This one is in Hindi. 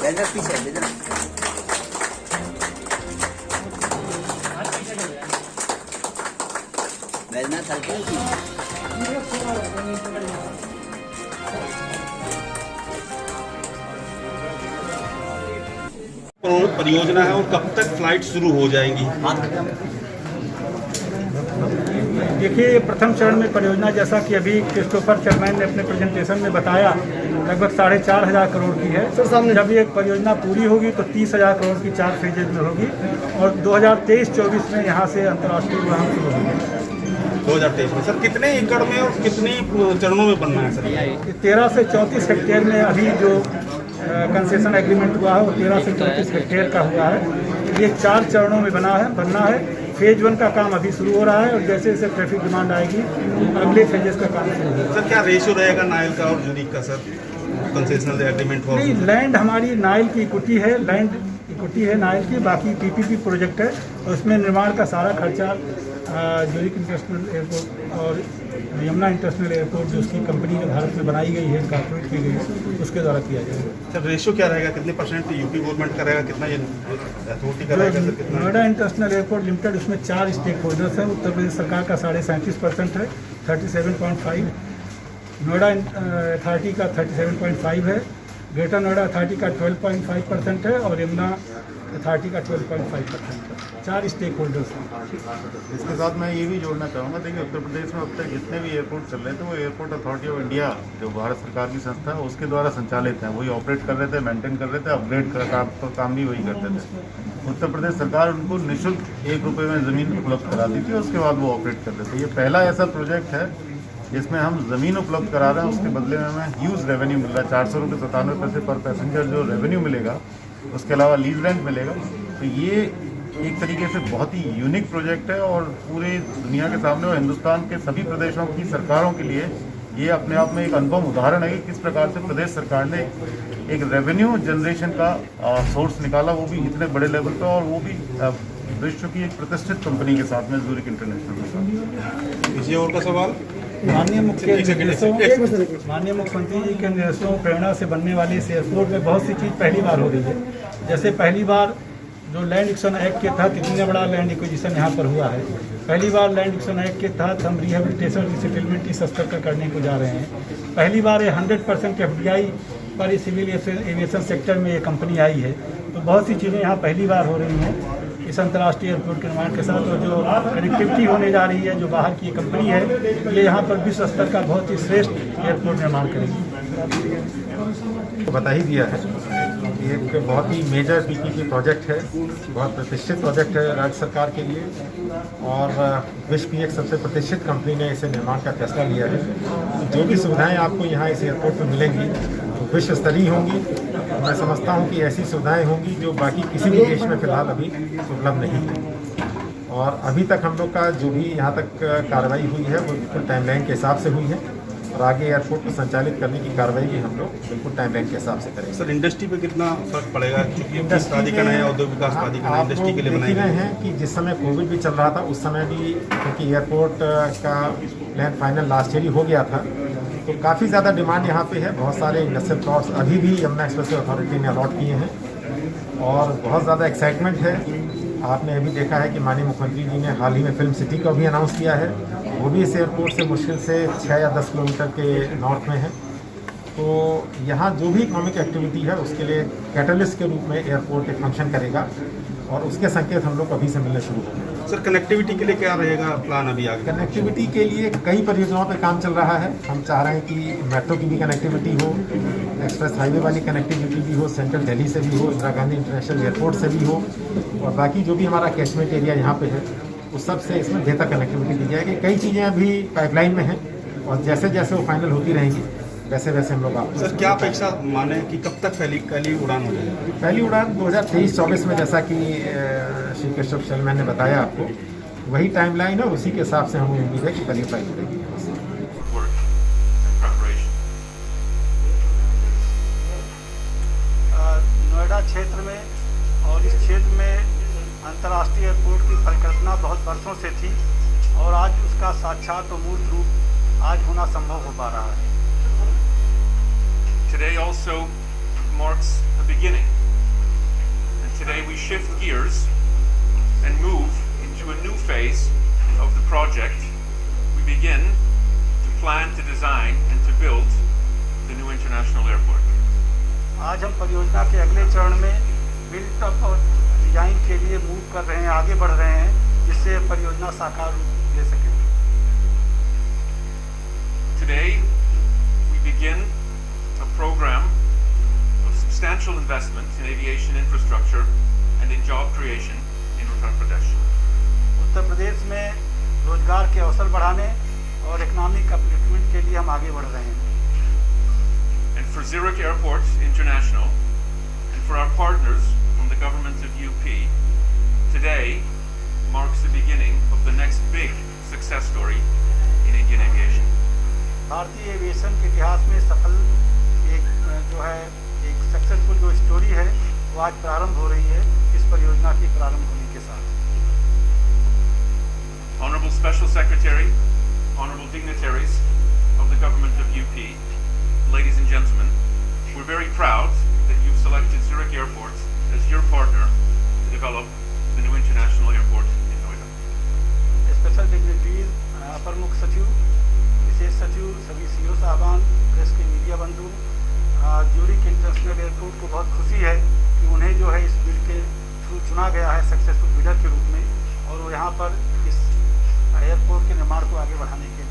पीछे परियोजना है और कब तक फ्लाइट शुरू हो जाएंगी? देखिए, प्रथम चरण में परियोजना जैसा कि अभी क्रिस्टोफर चेयरमैन ने अपने प्रेजेंटेशन में बताया लगभग 4,500 करोड़ की है। जब ये परियोजना पूरी होगी तो 30,000 करोड़ की 4 फेजेज में होगी और 2023-24 में यहाँ से अंतर्राष्ट्रीय उड़ान शुरू होगी। 2023 में सर कितने एकड़ में और कितने चरणों में बनना है सर? 13 से 34 हेक्टेयर में अभी जो कंसेशन एग्रीमेंट हुआ है वो 13 से 34 हेक्टेयर का हुआ है। ये 4 चरणों में बनना है। फेज 1 का काम अभी शुरू हो रहा है और जैसे जैसे ट्रैफिक डिमांड आएगी अगले फेजेस का काम शुरू होगा। सर क्या रेशियो रहेगा नाइल का और यूनिक का सर कंसेशनल एग्रीमेंट हो? नहीं, लैंड हमारी नाइल की इक्विटी है, लैंड इक्विटी है नाइल की, बाकी पीपीपी प्रोजेक्ट है और उसमें निर्माण का सारा खर्चा ज्यूरिख इंटरनेशनल एयरपोर्ट और यमुना इंटरनेशनल एयरपोर्ट जो उसकी कंपनी जो भारत में बनाई गई है, कॉर्पोरेट की गई है, उसके द्वारा किया जाएगा। सर रेशियो क्या रहेगा, कितने परसेंट यूपी गवर्नमेंट करेगा, कितना ये अथॉरिटी करेगा सर? कितना नोएडा इंटरनेशनल एयरपोर्ट लिमिटेड, उसमें 4 स्टेक होल्डर्स हैं। उत्तर प्रदेश सरकार का 37.5% है, 37.5, नोएडा अथॉरिटी का 37.5 है, ग्रेटर नोएडा अथॉरिटी का 12.5% है और यमुना अथॉरिटी का 12.5% है। 4 स्टेक होल्डर्स हैं। इसके साथ मैं ये भी जोड़ना चाहूँगा, देखिए उत्तर प्रदेश में अब तक जितने भी एयरपोर्ट चल रहे थे वो एयरपोर्ट अथॉरिटी ऑफ इंडिया जो भारत सरकार की संस्था है उसके द्वारा संचालित हैं। वही ऑपरेट कर रहे थे, मेंटेन कर रहे थे, अपग्रेड का काम भी वही करते थे। उत्तर प्रदेश सरकार उनको निःशुल्क ₹1 में ज़मीन उपलब्ध कराती थी, उसके बाद वो ऑपरेट करते थे। ये पहला ऐसा प्रोजेक्ट है जिसमें हम ज़मीन उपलब्ध करा रहे हैं, उसके बदले में हमें ह्यूज रेवेन्यू मिल रहा है। ₹497 पर पैसेंजर जो रेवेन्यू मिलेगा, उसके अलावा लीज रेंट मिलेगा। तो ये एक तरीके से बहुत ही यूनिक प्रोजेक्ट है और पूरे दुनिया के सामने और हिंदुस्तान के सभी प्रदेशों की सरकारों के लिए ये अपने आप में एक अनुपम उदाहरण है कि किस प्रकार से प्रदेश सरकार ने एक रेवेन्यू जनरेशन का सोर्स निकाला, वो भी इतने बड़े लेवल पर, और वो भी विश्व की एक प्रतिष्ठित कंपनी के साथ में, ज्यूरिख इंटरनेशनल के साथ। किसी और का सवाल? माननीय मुख्यमंत्री जी के निर्देशों प्रेरणा से बनने वाले इस एयरपोर्ट में बहुत सी चीज़ पहली बार हो रही है। जैसे पहली बार जो लैंड एक्विजिशन एक्ट के तहत इतना बड़ा लैंड एक्विजिशन यहाँ पर हुआ है। पहली बार लैंड एक्विजिशन एक्ट के तहत हम रिहेबिलिटेशन रिसेटलमेंट इस स्तर पर करने को जा रहे हैं। पहली बार ये 100% FDI पर सिविल एविएशन सेक्टर में ये कंपनी आई है। तो बहुत सी चीज़ें यहाँ पहली बार हो रही हैं इस अंतर्राष्ट्रीय एयरपोर्ट के निर्माण के साथ। और जो कनेक्टिविटी होने जा रही है, जो बाहर की कंपनी है, ये यहाँ पर विश्व स्तर का बहुत ही श्रेष्ठ एयरपोर्ट निर्माण करेगी। बता ही दिया है, एक बहुत ही मेजर पीपीपी प्रोजेक्ट है, बहुत प्रतिष्ठित प्रोजेक्ट है राज्य सरकार के लिए और विश्व की एक सबसे प्रतिष्ठित कंपनी ने इसे निर्माण का फैसला लिया है। जो भी सुविधाएं आपको यहाँ इस एयरपोर्ट पर मिलेंगी विश्व स्तरीय होंगी। मैं समझता हूँ कि ऐसी सुविधाएं होंगी जो बाकी किसी भी देश में फिलहाल अभी उपलब्ध नहीं है। और अभी तक हम लोग का जो भी यहाँ तक कार्रवाई हुई है वो बिल्कुल टाइमलाइन के हिसाब से हुई है और आगे एयरपोर्ट को संचालित करने की कार्रवाई भी हम लोग बिल्कुल टाइमलाइन के हिसाब से करेंगे। सर इंडस्ट्री पे कितना फर्क पड़ेगा, क्योंकि प्राधिकरण है, औद्योगिक विकास प्राधिकरण इंडस्ट्री के लिए बनाए गए हैं कि जिस समय कोविड भी चल रहा था उस समय भी, क्योंकि एयरपोर्ट का प्लान फाइनल लास्ट ईयर ही हो गया था, तो काफ़ी ज़्यादा डिमांड यहाँ पे है। बहुत सारे इंडस्ट्रियल प्लॉट्स अभी भी यमुना एक्सप्रेसवे अथॉरिटी ने अलॉट किए हैं और बहुत ज़्यादा एक्साइटमेंट है। आपने अभी देखा है कि माननीय मुख्यमंत्री जी ने हाल ही में फिल्म सिटी को भी अनाउंस किया है, वो भी इस एयरपोर्ट से मुश्किल से 6 या 10 किलोमीटर के नॉर्थ में है। तो यहाँ जो भी इकोनॉमिक एक्टिविटी है उसके लिए कैटलिस्ट के रूप में एयरपोर्ट एक फंक्शन करेगा और उसके संकेत हम लोग अभी से मिलने शुरू होंगे। सर कनेक्टिविटी के लिए क्या रहेगा प्लान अभी आगे? कनेक्टिविटी के लिए कई परियोजनाओं पर काम चल रहा है। हम चाह रहे हैं कि मेट्रो की भी कनेक्टिविटी हो, एक्सप्रेस हाईवे वाली कनेक्टिविटी भी हो, सेंट्रल दिल्ली से भी हो, इंदिरा गांधी इंटरनेशनल एयरपोर्ट से भी हो, और बाकी जो भी हमारा कैचमेंट एरिया यहाँ पे है उस सब से इसमें बेहतर कनेक्टिविटी दी जाएगी। कई चीज़ें अभी पाइपलाइन में हैं और जैसे जैसे वो फाइनल होती रहेंगी वैसे वैसे हम लोग आपको। सर क्या अपेक्षा माने कि कब तक पहली उड़ान हो जाएगी? पहली उड़ान 2023-24 में, जैसा कि श्री कृष्ण चेयरमैन ने बताया आपको, वही टाइमलाइन है, उसी के हिसाब से हमें उम्मीद है कि पहली फ्लाइट उड़ेगी। नोएडा क्षेत्र में और इस क्षेत्र में अंतर्राष्ट्रीय एयरपोर्ट की परिकल्पना बहुत वर्षों से थी और आज उसका साक्षात और मूर्त रूप आज होना संभव हो पा रहा है। Today also marks the beginning we shift gears and move into a new phase of the project, we begin to plan, to design, and to build the new international airport. आज हम परियोजना के अगले चरण में बिल्डअप और डिजाइन के लिए मूव कर रहे हैं, आगे बढ़ रहे हैं, जिससे परियोजना साकार रूप ले सके। Today, we begin a program of substantial investment in aviation infrastructure and in job creation in Uttar Pradesh. Uttar Pradesh में रोजगार के अवसर बढ़ाने और इकोनॉमिक अपलिफ्टमेंट के लिए हम आगे बढ़ रहे हैं। And for Zurich Airport International, and for our partners from the government of UP, today marks the beginning of the next big success story in Indian aviation. भारतीय एविएशन के इतिहास में सफल एक सक्सेसफुल जो स्टोरी है वो आज प्रारंभ हो रही है इस परियोजना के प्रारंभ होने के साथ। Honorable Special Secretary, honorable dignitaries of the government of UP, ladies and gentlemen, we're very proud that you've selected Zurich Airport as your partner to develop the new international airport in Noida. Special dignitaries, प्रमुख सचिव, विशेष सचिव, सभी सीओ साहबान, प्रेस के मीडिया बंधु, ज्यूरिख इंटरनेशनल एयरपोर्ट को बहुत खुशी है कि उन्हें जो है इस बिड के थ्रू चुना गया है सक्सेसफुल बिडर के रूप में, और वो यहाँ पर इस एयरपोर्ट के निर्माण को आगे बढ़ाने के